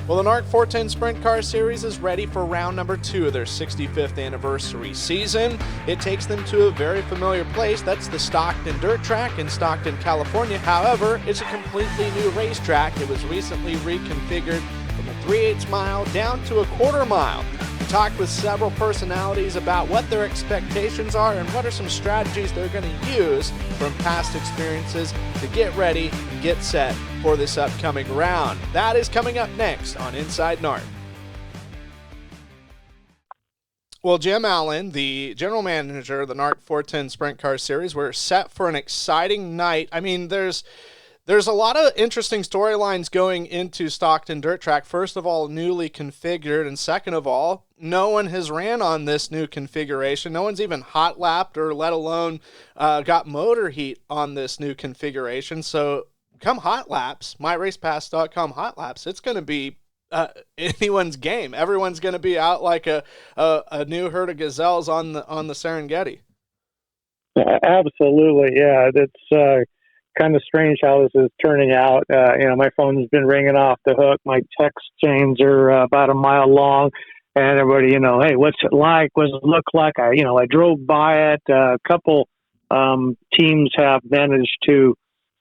Well, the NARC 410 Sprint Car Series is ready for round number 2 of their 65th anniversary season. It takes them to a very familiar place. That's the Stockton Dirt Track in Stockton, California. However, it's a completely new racetrack. It was recently reconfigured from a 3/8 mile down to a quarter mile. We talked with several personalities about what their expectations are and what are some strategies they're going to use from past experiences to get ready and get set for this upcoming round. That is coming up next on Inside NARC. Well, Jim Allen, the general manager of the NARC 410 Sprint Car Series, we're set for an exciting night. I mean, there's a lot of interesting storylines going into Stockton Dirt Track. First of all, newly configured, and second of all, no one has ran on this new configuration. No one's even hot lapped or let alone got motor heat on this new configuration. So come hot laps, myracepass.com hot laps, it's going to be anyone's game. Everyone's going to be out like a new herd of gazelles on the Serengeti. Absolutely, yeah. That's kind of strange how this is turning out. My phone's been ringing off the hook. My text chains are about a mile long, and everybody, hey, what's it like? What does it look like? I drove by it. A couple teams have managed to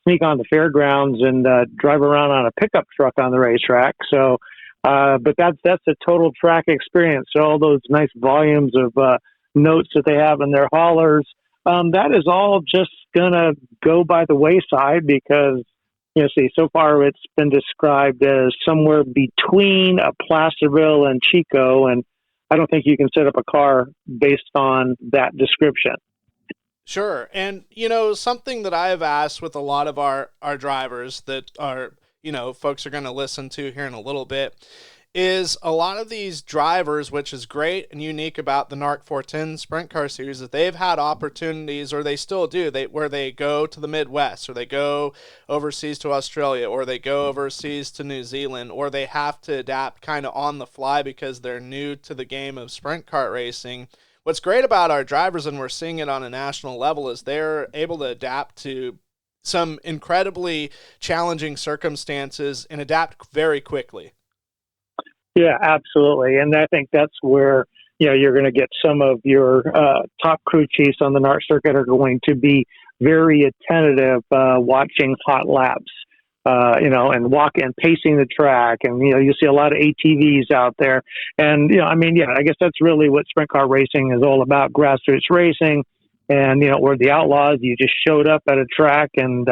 sneak on the fairgrounds and drive around on a pickup truck on the racetrack. So, but that's a total track experience. So all those nice volumes of notes that they have in their haulers. That is all just going to go by the wayside because, so far it's been described as somewhere between a Placerville and Chico, and I don't think you can set up a car based on that description. Sure. And, something that I've asked with a lot of our drivers that are, folks are going to listen to here in a little bit is a lot of these drivers, which is great and unique about the NARC 410 Sprint Car Series, that they've had opportunities, or they still do, where they go to the Midwest, or they go overseas to Australia, or they go overseas to New Zealand, or they have to adapt kind of on the fly because they're new to the game of sprint car racing. What's great about our drivers, and we're seeing it on a national level, is they're able to adapt to some incredibly challenging circumstances and adapt very quickly. Yeah, absolutely. And I think that's where, you're going to get some of your top crew chiefs on the NARC circuit are going to be very attentive watching hot laps, and walking and pacing the track. And, you see a lot of ATVs out there. And, I guess that's really what sprint car racing is all about, grassroots racing. And, we're the outlaws. You just showed up at a track and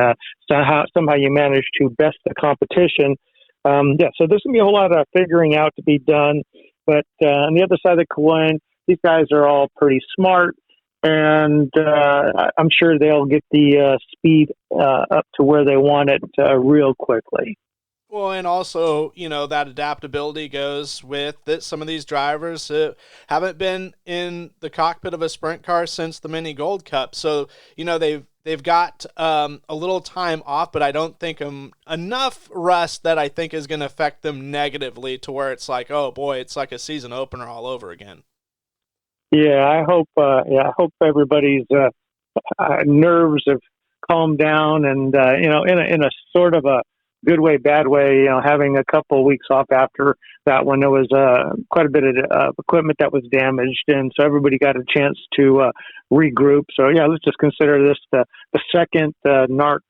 somehow you managed to best the competition. So there's going to be a whole lot of figuring out to be done. But on the other side of the coin, these guys are all pretty smart, and I'm sure they'll get the speed up to where they want it real quickly. Well, and also, that adaptability goes with that some of these drivers haven't been in the cockpit of a sprint car since the Mini Gold Cup. So, they've got a little time off, but I don't think enough rust that I think is going to affect them negatively to where it's like, oh boy, it's like a season opener all over again. Yeah, I hope everybody's nerves have calmed down, and in a sort of a good way, bad way, having a couple of weeks off after that one, there was quite a bit of equipment that was damaged, and so everybody got a chance to regroup. So yeah, let's just consider this the second NARC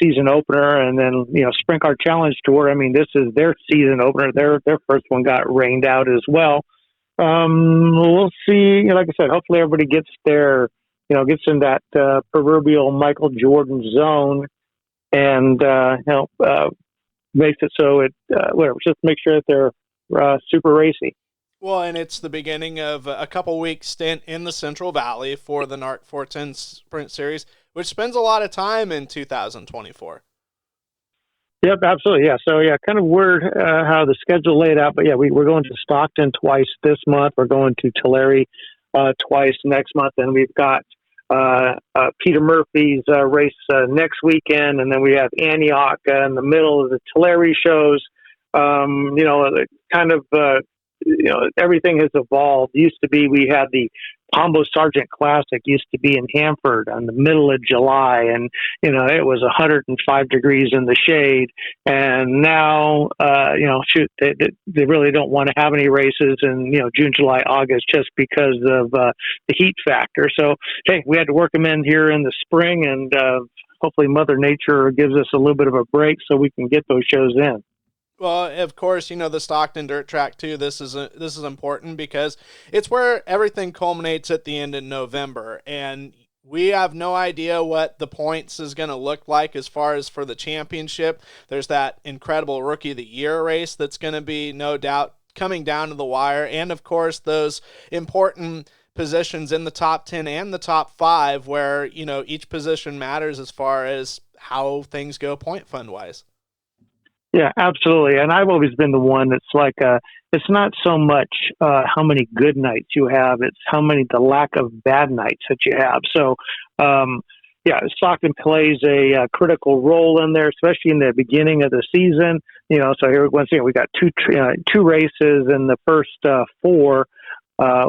season opener, and then Sprint Car Challenge Tour. I mean, this is their season opener. Their first one got rained out as well. We'll see. Like I said, hopefully everybody gets gets in that proverbial Michael Jordan zone, and makes it so just make sure that they're super racy. Well, and it's the beginning of a couple weeks stint in the Central Valley for the NARC 410 Sprint Series, which spends a lot of time in 2024. Yep, absolutely. Yeah. So kind of weird how the schedule laid out, but we're going to Stockton twice this month. We're going to Tulare twice next month, and we've got Peter Murphy's race next weekend, and then we have Antioch in the middle of the Tulare shows. Kind of everything has evolved. Used to be we had the Pombo Sargent Classic used to be in Hanford on the middle of July, and it was 105 degrees in the shade. And now, they really don't want to have any races in June, July, August just because of the heat factor. So hey, we had to work them in here in the spring, and hopefully Mother Nature gives us a little bit of a break so we can get those shows in. Well, of course, the Stockton Dirt Track too. This is important because it's where everything culminates at the end of November, and we have no idea what the points is going to look like as far as for the championship. There's that incredible Rookie of the Year race that's going to be no doubt coming down to the wire, and of course those important positions in the top 10 and the top 5 where each position matters as far as how things go point fund wise. Yeah, absolutely. And I've always been the one that's like, it's not so much how many good nights you have, it's the lack of bad nights that you have. So, Stockton plays a critical role in there, especially in the beginning of the season. So here once again, we got two races in the first 4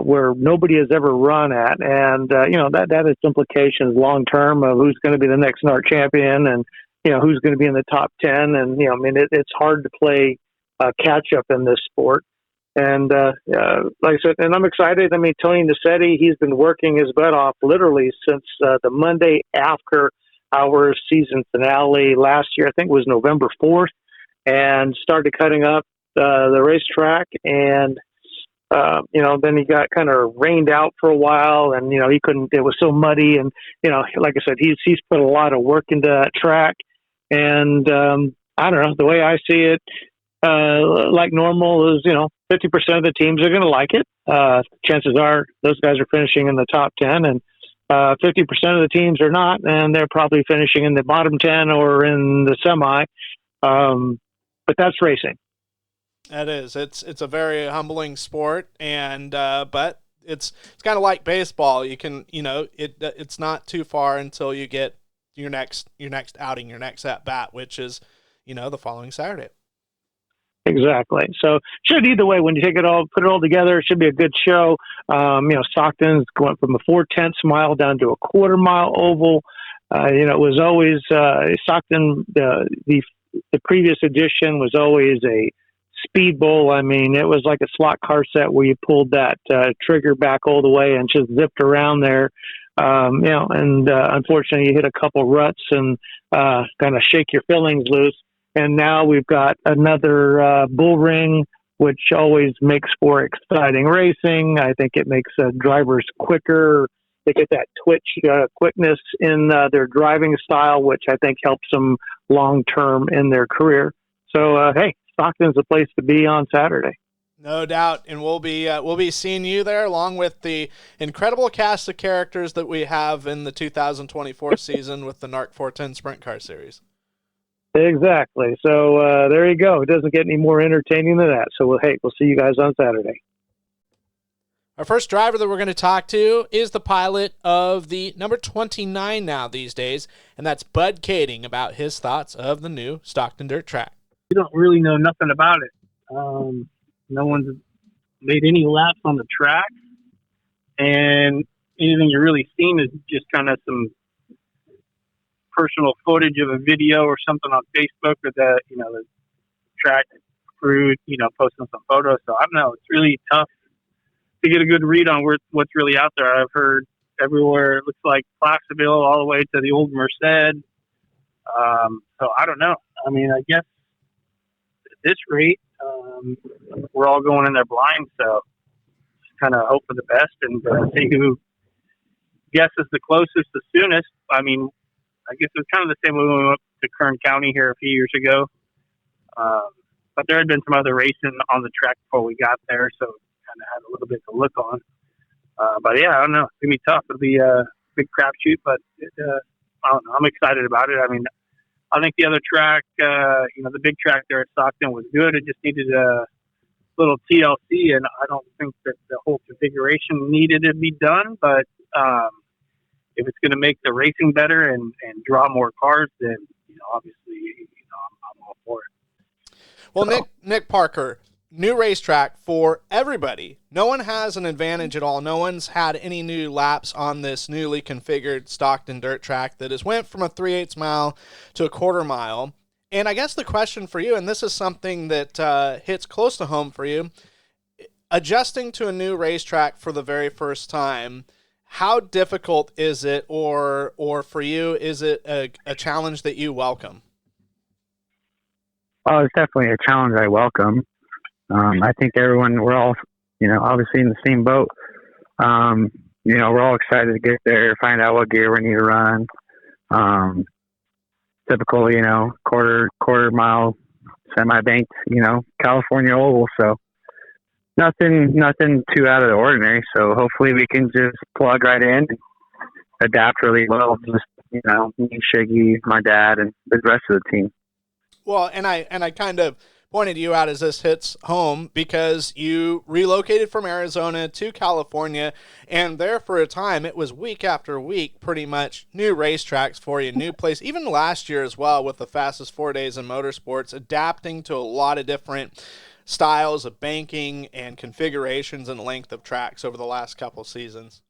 where nobody has ever run at, and that has implications long term of who's going to be the next NARC champion, and who's going to be in the top 10. And, it's hard to play catch up in this sport. And like I said, and I'm excited. Tony Nicetti, he's been working his butt off literally since the Monday after our season finale last year. I think it was November 4th, and started cutting up the racetrack. And, then he got kind of rained out for a while, and, he couldn't, it was so muddy. And, like I said, he's put a lot of work into that track. And I don't know, the way I see it, like normal is, 50% of the teams are going to like it. Chances are those guys are finishing in the top 10, and 50% of the teams are not, and they're probably finishing in the bottom 10 or in the semi. But that's racing. That is. It's a very humbling sport, and but it's kind of like baseball. You can, it's not too far until you get your next outing, your next at bat, which is, the following Saturday. Exactly. So should either way, when you put it all together, it should be a good show. Stockton's going from a 4/10 mile down to a quarter mile oval. It was always Stockton. The previous edition was always a speed bowl. It was like a slot car set where you pulled that trigger back all the way and just zipped around there. Unfortunately you hit a couple ruts and kind of shake your fillings loose. And now we've got another bull ring, which always makes for exciting racing. I think it makes drivers quicker. They get that quickness in their driving style, which I think helps them long term in their career. So, hey, Stockton's the place to be on Saturday. No doubt, and we'll be seeing you there along with the incredible cast of characters that we have in the 2024 season with the NARC 410 Sprint Car Series. Exactly. So there you go. It doesn't get any more entertaining than that. So, we'll see you guys on Saturday. Our first driver that we're going to talk to is the pilot of the number 29 now these days, and that's Bud Kaeding, about his thoughts of the new Stockton Dirt Track. You don't really know nothing about it. No one's made any laps on the track, and anything you're really seeing is just kind of some personal footage of a video or something on Facebook, or the track crew posting some photos. So I don't know, it's really tough to get a good read on what's really out there. I've heard everywhere it looks like Placerville all the way to the old Merced. So I don't know. I guess at this rate, we're all going in there blind, so just kind of hope for the best and see who guesses the closest the soonest. I guess it was kind of the same when we went to Kern County here a few years ago. But there had been some other racing on the track before we got there, so kind of had a little bit to look on. But yeah, I don't know. It's going to be tough. It'll be a big crapshoot, but I don't know. I'm excited about it. I think the other track, the big track there at Stockton was good. It just needed a little TLC, and I don't think that the whole configuration needed to be done. But if it's going to make the racing better and draw more cars, then obviously I'm all for it. Well, so, Nick Parker, new racetrack for everybody. No one has an advantage at all. No one's had any new laps on this newly configured Stockton Dirt Track that has went from a 3/8 mile to a quarter mile. And I guess the question for you, and this is something that hits close to home for you, adjusting to a new racetrack for the very first time, how difficult is it, or for you, is it a challenge that you welcome? Oh, it's definitely a challenge I welcome. I think we're all, obviously in the same boat. We're all excited to get there, find out what gear we need to run. Typical, quarter mile, semi-banked, California oval. So nothing too out of the ordinary. So hopefully we can just plug right in, and adapt really well. Just, me, Shiggy, my dad, and the rest of the team. Well, and I kind of pointed you out as this hits home because you relocated from Arizona to California, and there for a time it was week after week pretty much new racetracks for you, new place, even last year as well with the fastest 4 days in motorsports, adapting to a lot of different styles of banking and configurations and length of tracks over the last couple seasons.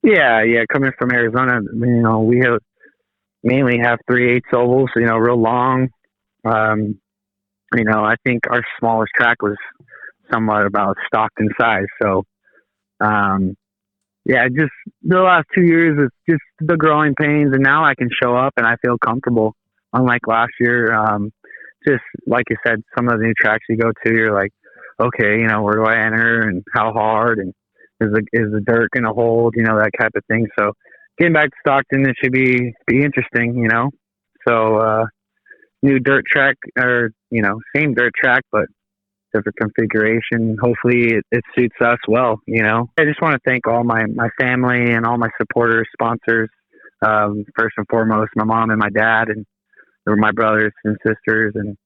Yeah, coming from Arizona, we mainly have 3/8 ovals, real long. I think our smallest track was somewhat about Stockton size. So, just the last 2 years, it's just the growing pains, and now I can show up and I feel comfortable. Unlike last year, just like you said, some of the new tracks you go to, you're like, okay, where do I enter and how hard, and is the dirt going to hold, that type of thing. So getting back to Stockton, it should be interesting, So, new dirt track, or, same dirt track, but different configuration. Hopefully it suits us well, I just want to thank all my family and all my supporters, sponsors, first and foremost, my mom and my dad, and my brothers and sisters, and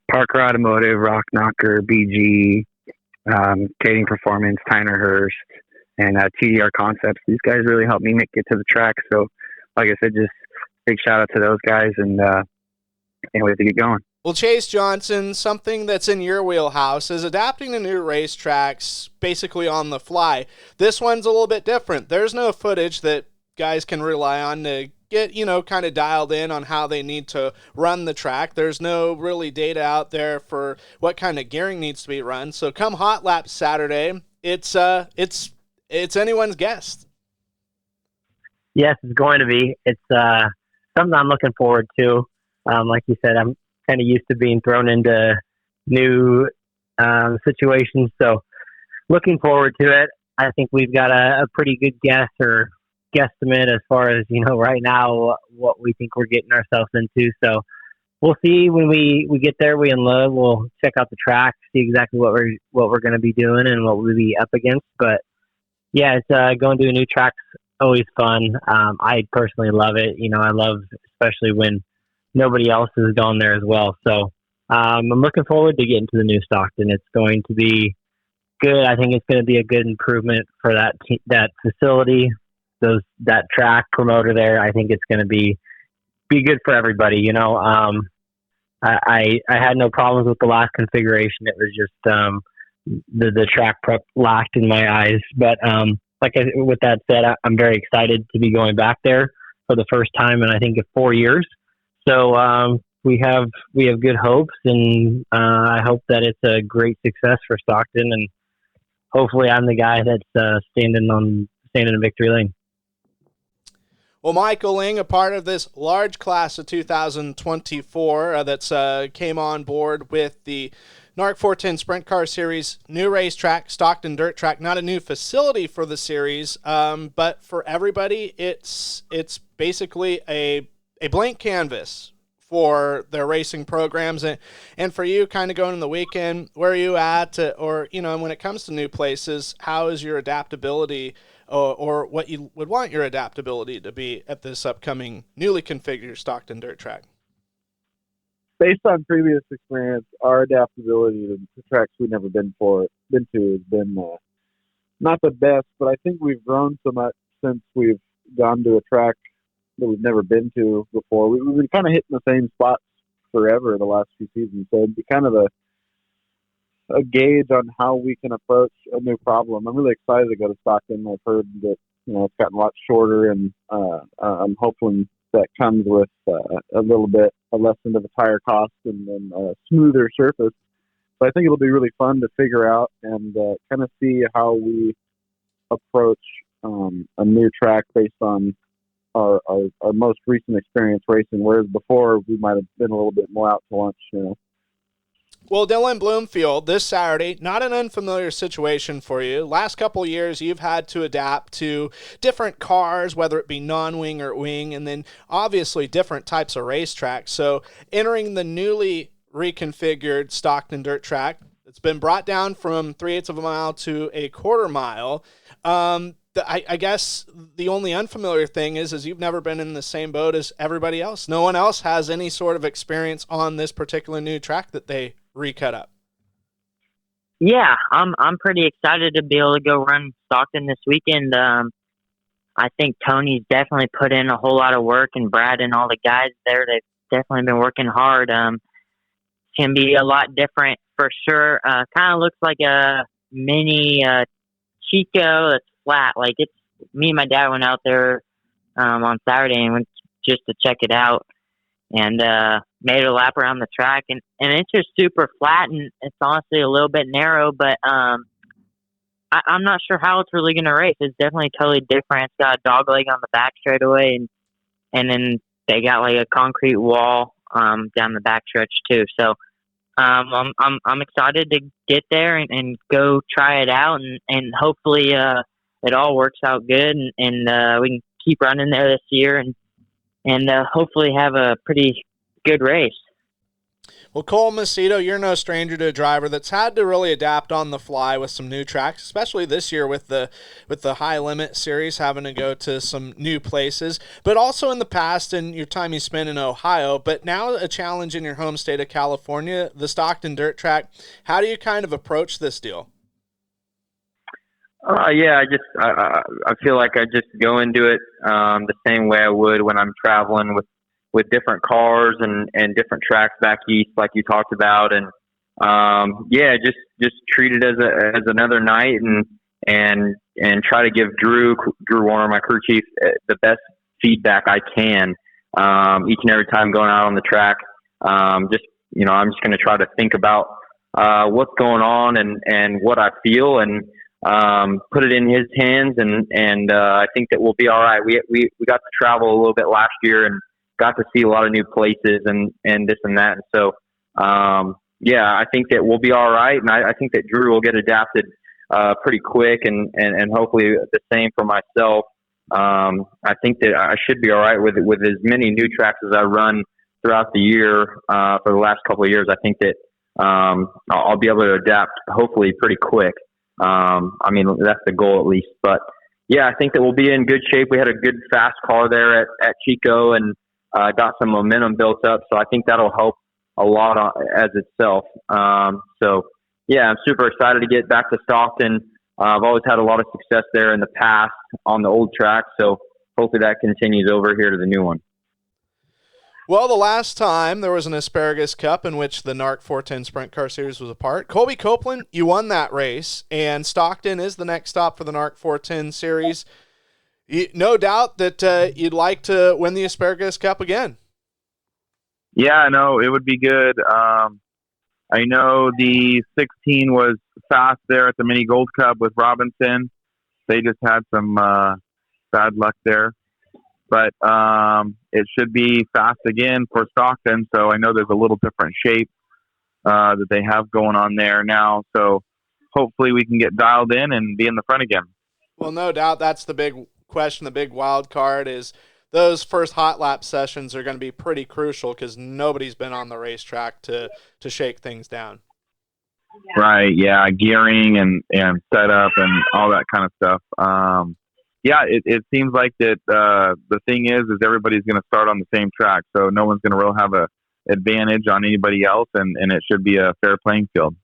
Parker Automotive, Rock Knocker, BG, Kaeding Performance, Tyner Hurst, and TDR Concepts. These guys really helped me get to the track. So, like I said, just big shout out to those guys, and can't wait to get going. Well, Chase Johnson, something that's in your wheelhouse is adapting to new racetracks basically on the fly. This one's a little bit different. There's no footage that guys can rely on to get, kind of dialed in on how they need to run the track. There's no really data out there for what kind of gearing needs to be run. So come Hot Lap Saturday, it's anyone's guess. Yes, it's going to be. It's something I'm looking forward to. Like you said, I'm kind of used to being thrown into new situations, so looking forward to it. I think we've got a pretty good guess or guesstimate as far as, right now what we think we're getting ourselves into. So we'll see when we get there. We unload, we'll check out the track, see exactly what we're going to be doing and what we'll be up against. But yeah, it's going to a new track's always fun. I personally love it. I love especially when nobody else has gone there as well. So I'm looking forward to getting to the new Stockton. It's going to be good. I think it's going to be a good improvement for that facility, that track promoter there. I think it's going to be good for everybody. I had no problems with the last configuration. It was just the track prep lacked in my eyes. But with that said, I'm very excited to be going back there for the first time in I think 4 years. So we have good hopes, and I hope that it's a great success for Stockton, and hopefully I'm the guy that's standing in victory lane. Well, Michael Ling, a part of this large class of 2024 that's came on board with the NARC 410 Sprint Car Series new racetrack, Stockton Dirt Track. Not a new facility for the series, but for everybody, it's basically a blank canvas for their racing programs. And for you, kind of going in the weekend, where are you at? Or, when it comes to new places, how is your adaptability or what you would want your adaptability to be at this upcoming newly configured Stockton Dirt Track? Based on previous experience, our adaptability to tracks we've never been to has been not the best, but I think we've grown so much since we've gone to a track that we've never been to before. We've been kind of hitting the same spots forever the last few seasons, so it'd be kind of a gauge on how we can approach a new problem. I'm really excited to go to Stockton. I've heard that it's gotten a lot shorter, and I'm hoping that comes with a little bit less into the tire cost and then a smoother surface. But I think it'll be really fun to figure out and kind of see how we approach a new track based on our most recent experience racing, whereas before we might have been a little bit more out to lunch. Well, Dylan, Bloomfield, this Saturday, not an unfamiliar situation for you. Last couple of years, you've had to adapt to different cars, whether it be non-wing or wing, and then obviously different types of racetracks. So entering the newly reconfigured Stockton Dirt Track, it's been brought down from 3/8 of a mile to a quarter mile. I guess the only unfamiliar thing is you've never been in the same boat as everybody else. No one else has any sort of experience on this particular new track that they recut up. Yeah, I'm pretty excited to be able to go run Stockton this weekend. I think Tony's definitely put in a whole lot of work, and Brad and all the guys there, they've definitely been working hard. Can be a lot different for sure. Kind of looks like a mini Chico that's flat. Like, it's me and my dad went out there on Saturday and went just to check it out, and made a lap around the track, and it's just super flat, and it's honestly a little bit narrow, but I'm not sure how it's really going to race. It's definitely totally different. It's got a dog leg on the back straightaway, and then they got like a concrete wall down the back stretch too. So I'm excited to get there and go try it out, and hopefully it all works out good, and we can keep running there this year, and hopefully have a pretty good race. Well, Cole Macedo, you're no stranger to a driver that's had to really adapt on the fly with some new tracks, especially this year with the High Limit Series having to go to some new places, but also in the past in your time you spent in Ohio, but now a challenge in your home state of California, the Stockton Dirt Track. How do you kind of approach this deal? Yeah, I feel like I just go into it the same way I would when I'm traveling with different cars and different tracks back east, like you talked about, and yeah, just treat it as another night, and try to give Drew Warner, my crew chief, the best feedback I can each and every time going out on the track. I'm just going to try to think about what's going on and what I feel, and put it in his hands, and I think that we'll be all right. We got to travel a little bit last year and got to see a lot of new places and this and that. And so, yeah, I think that we'll be all right. And I think that Drew will get adapted pretty quick, and hopefully the same for myself. I think that I should be all right with as many new tracks as I run throughout the year for the last couple of years. I think that I'll be able to adapt hopefully pretty quick. I mean, that's the goal at least. But, yeah, I think that we'll be in good shape. We had a good fast car there at Chico, and got some momentum built up, so I think that'll help a lot as itself. So, yeah, I'm super excited to get back to Stockton. I've always had a lot of success there in the past on the old track, so hopefully that continues over here to the new one. Well, the last time there was an Asparagus Cup in which the NARC 410 Sprint Car Series was a part, Colby Copeland, you won that race, and Stockton is the next stop for the NARC 410 Series. No doubt that you'd like to win the Asparagus Cup again. Yeah, I know. It would be good. I know the 16 was fast there at the Mini Gold Cup with Robinson. They just had some bad luck there. But it should be fast again for Stockton, so I know there's a little different shape that they have going on there now. So hopefully we can get dialed in and be in the front again. Well, no doubt that's the big question, the big wild card is those first hot lap sessions are going to be pretty crucial because nobody's been on the racetrack to shake things down. Right, yeah, gearing and setup and all that kind of stuff. Yeah, it seems like that the thing is everybody's going to start on the same track, so no one's going to really have a advantage on anybody else, and it should be a fair playing field.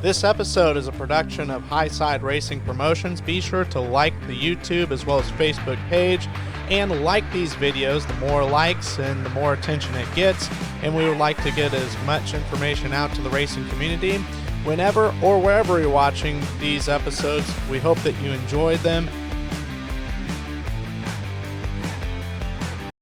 This episode is a production of Highside Racing Promotions. Be sure to like the YouTube as well as Facebook page and like these videos. The more likes and the more attention it gets, and we would like to get as much information out to the racing community. Whenever or wherever you're watching these episodes, we hope that you enjoyed them